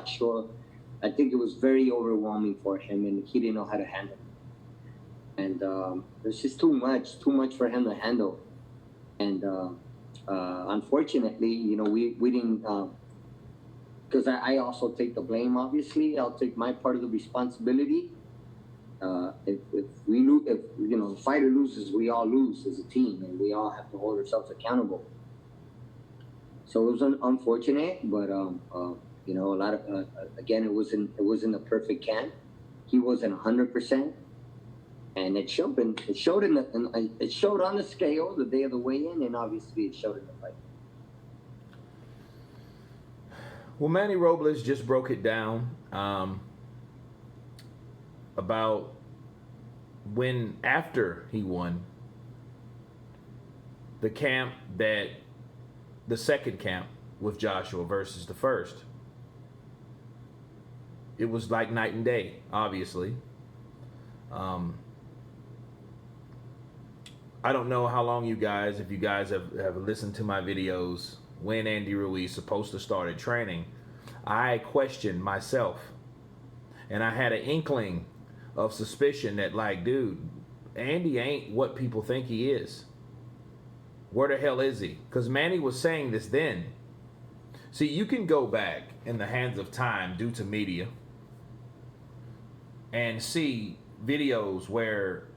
Joshua, I think it was very overwhelming for him, and he didn't know how to handle it. And there's just too much for him to handle. And unfortunately, you know, we didn't, because I also take the blame, obviously. I'll take my part of the responsibility. If we lose, if, you know, the fighter loses, we all lose as a team, and we all have to hold ourselves accountable. So it was unfortunate, but you know, a lot of again, it wasn't a perfect camp. He wasn't 100%, and it showed. It showed it showed on the scale the day of the weigh-in, and obviously it showed in the fight. Well, Manny Robles just broke it down about when, after he won, the camp that, the second camp with Joshua versus the first, it was like night and day, obviously. I don't know how long you guys, if you guys have listened to my videos, when Andy Ruiz supposed to start training, I questioned myself. And I had an inkling of suspicion that, like, dude, Andy ain't what people think he is. Where the hell is he? Because Manny was saying this then. See, you can go back in the hands of time due to media and see videos where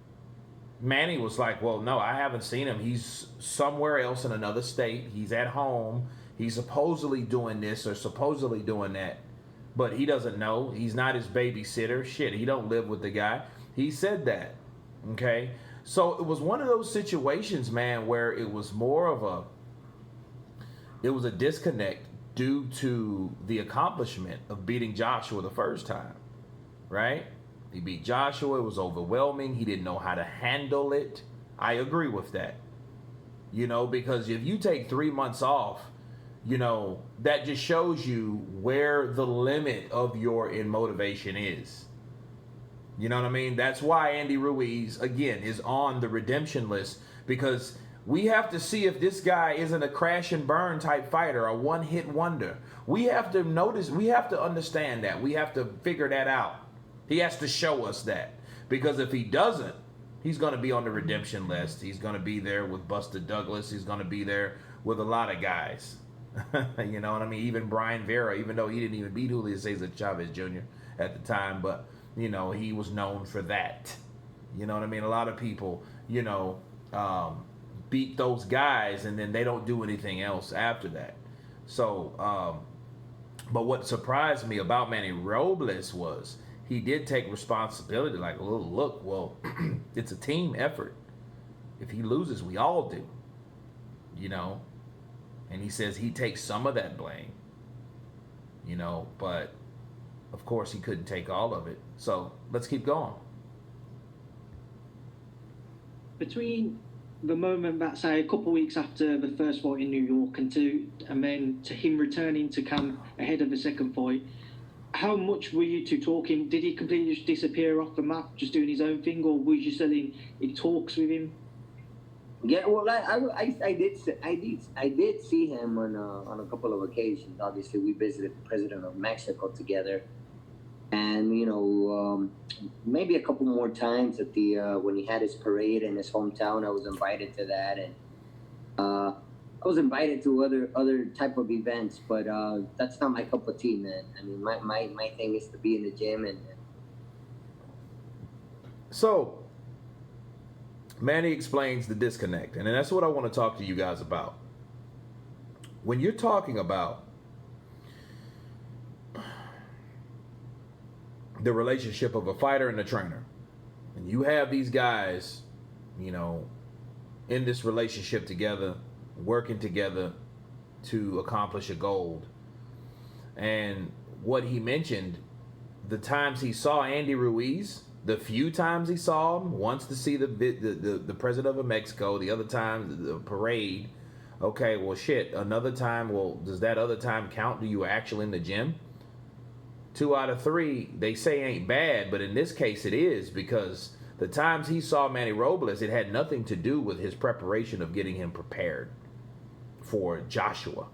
Manny was like, well, no, I haven't seen him. He's somewhere else in another state. He's at home. He's supposedly doing this or supposedly doing that. But he doesn't know. He's not his babysitter. Shit, he don't live with the guy. He said that. Okay? So it was one of those situations, man, where it was more of a disconnect due to the accomplishment of beating Joshua the first time. Right? He beat Joshua. It was overwhelming. He didn't know how to handle it. I agree with that. You know, because if you take 3 months off, you know, that just shows you where the limit of your motivation is. You know what I mean? That's why Andy Ruiz, again, is on the redemption list, because we have to see if this guy isn't a crash and burn type fighter, a one-hit wonder. We have to notice, we have to understand that. We have to figure that out. He has to show us that. Because if he doesn't, he's going to be on the redemption list. He's going to be there with Buster Douglas. He's going to be there with a lot of guys. You know what I mean? Even Brian Vera, even though he didn't even beat Julio Cesar Chavez Jr. at the time, but, you know, he was known for that. You know what I mean? A lot of people, you know, beat those guys and then they don't do anything else after that. So, but what surprised me about Manny Robles was he did take responsibility, like, look, well, it's a team effort. If he loses, we all do. You know? And he says he takes some of that blame, you know, but of course he couldn't take all of it. So let's keep going. Between the moment that, say, a couple of weeks after the first fight in New York and then to him returning to camp ahead of the second fight, how much were you two talking? Did he completely just disappear off the map, just doing his own thing, or were you still in talks with him? Yeah, well, I did see him on a couple of occasions. Obviously, we visited the president of Mexico together, and you know, maybe a couple more times at the when he had his parade in his hometown. I was invited to that, and I was invited to other type of events, but that's not my cup of tea, man. I mean, my thing is to be in the gym and. So. Manny explains the disconnect, and that's what I want to talk to you guys about. When you're talking about the relationship of a fighter and a trainer, and you have these guys, you know, in this relationship together, working together to accomplish a goal, and what he mentioned, the times he saw Andy Ruiz, the few times he saw him, once to see the president of Mexico, the other time the parade. Okay, well, shit, another time, well, does that other time count? Do you actually in the gym? 2 out of 3, they say ain't bad, but in this case it is, because the times he saw Manny Robles, it had nothing to do with his preparation of getting him prepared for Joshua.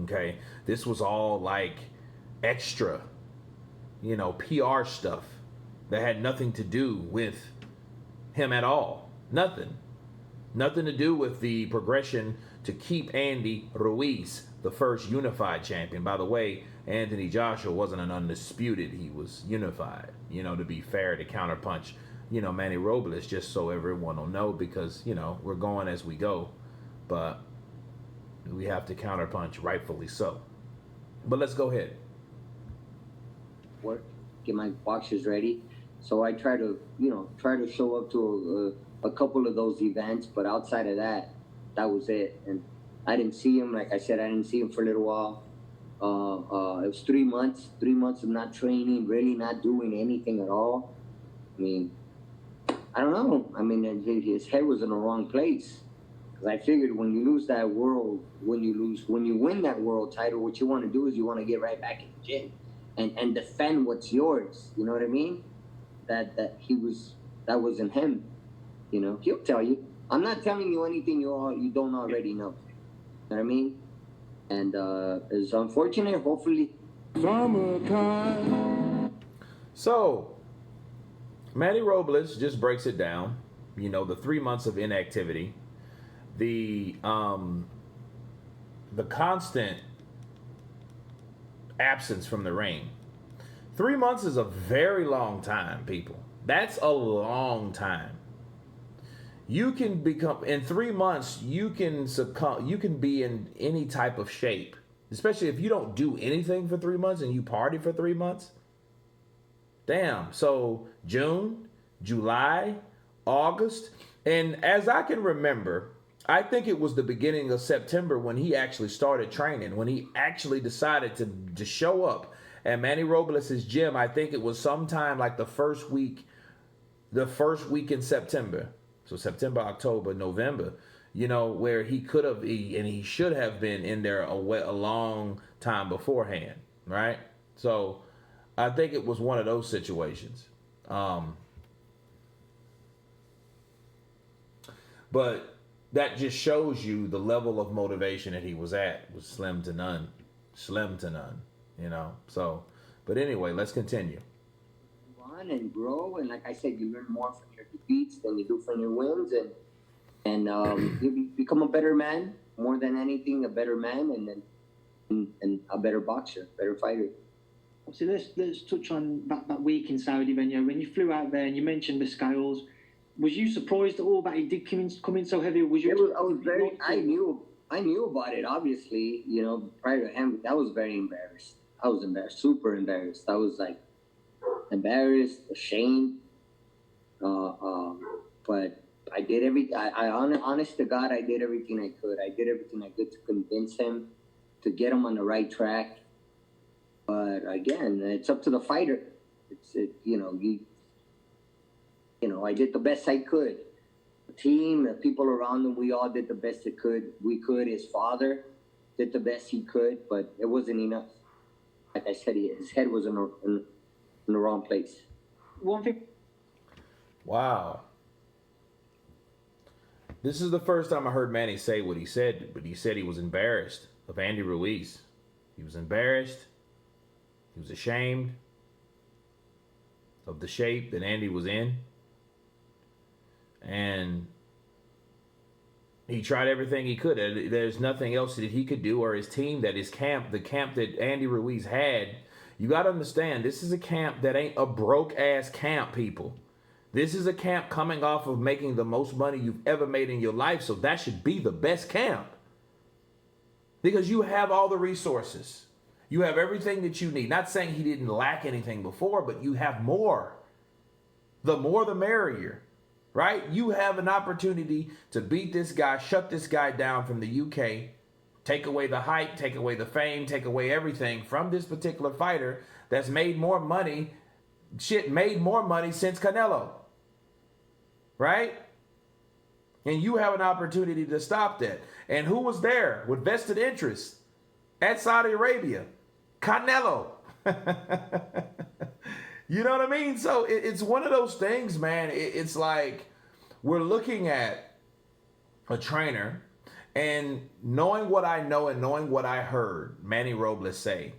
Okay, this was all like extra, PR stuff that had nothing to do with him at all. Nothing. Nothing to do with the progression to keep Andy Ruiz the first unified champion. By the way, Anthony Joshua wasn't an undisputed. He was unified, to be fair to Counterpunch, Manny Robles, just so everyone will know, because, we're going as we go. But we have to Counterpunch, rightfully so. But let's go ahead. Work, get my boxers ready. So I try to show up to a couple of those events, but outside of that, that was it. And I didn't see him. Like I said, I didn't see him for a little while. It was 3 months of not training, really not doing anything at all. I mean, I don't know. I mean, his head was in the wrong place. Because I figured when you lose that world, when you win that world title, what you want to do is you want to get right back in the gym and defend what's yours. You know what I mean? That wasn't him. He'll tell you. I'm not telling you anything you don't already know. You know what I mean? And it's unfortunate. Hopefully. So, Manny Robles just breaks it down. The 3 months of inactivity, the constant absence from the ring. 3 months is a very long time, people. That's a long time. You can become, in 3 months, you can be in any type of shape, especially if you don't do anything for 3 months and you party for 3 months. Damn. So June, July, August, and as I can remember, I think it was the beginning of September when he actually started training, when he actually decided to show up at Manny Robles' gym. I think it was sometime like the first week in September. So September, October, November, where he could have, and he should have been in there a long time beforehand, right? So I think it was one of those situations. But that just shows you the level of motivation that he was at was slim to none, So, but anyway, let's continue. Run and grow, and like I said, you learn more from your defeats than you do from your wins, and you become a better man, more than anything, a better man, and a better boxer, better fighter. So let's touch on that week in Saudi, when you flew out there and you mentioned the scales. Was you surprised at all that he did come in so heavy? I knew about it, obviously, prior to him. I was very embarrassed. I was embarrassed, super embarrassed. I was like embarrassed, ashamed. But I did everything. Honest to God, I did everything I could. I did everything I could to convince him, to get him on the right track. But again, it's up to the fighter. I did the best I could. The team, the people around him, we all did the best we could. His father did the best he could, but it wasn't enough. Like I said, his head was in the wrong place. One thing. Wow. This is the first time I heard Manny say what he said, but he said he was embarrassed of Andy Ruiz. He was embarrassed. He was ashamed of the shape that Andy was in. And he tried everything he could. There's nothing else that he could do, or his team, the camp that Andy Ruiz had. You got to understand, this is a camp that ain't a broke-ass camp, people. This is a camp coming off of making the most money you've ever made in your life, so that should be the best camp. Because you have all the resources. You have everything that you need. Not saying he didn't lack anything before, but you have more. The more the merrier. Right? You have an opportunity to beat this guy, shut this guy down from the UK, take away the hype, take away the fame, take away everything from this particular fighter that's made more money since Canelo. Right? And you have an opportunity to stop that. And who was there with vested interest at Saudi Arabia? Canelo. You know what I mean? So it's one of those things, man. It's like we're looking at a trainer, and knowing what I know and knowing what I heard Manny Robles say,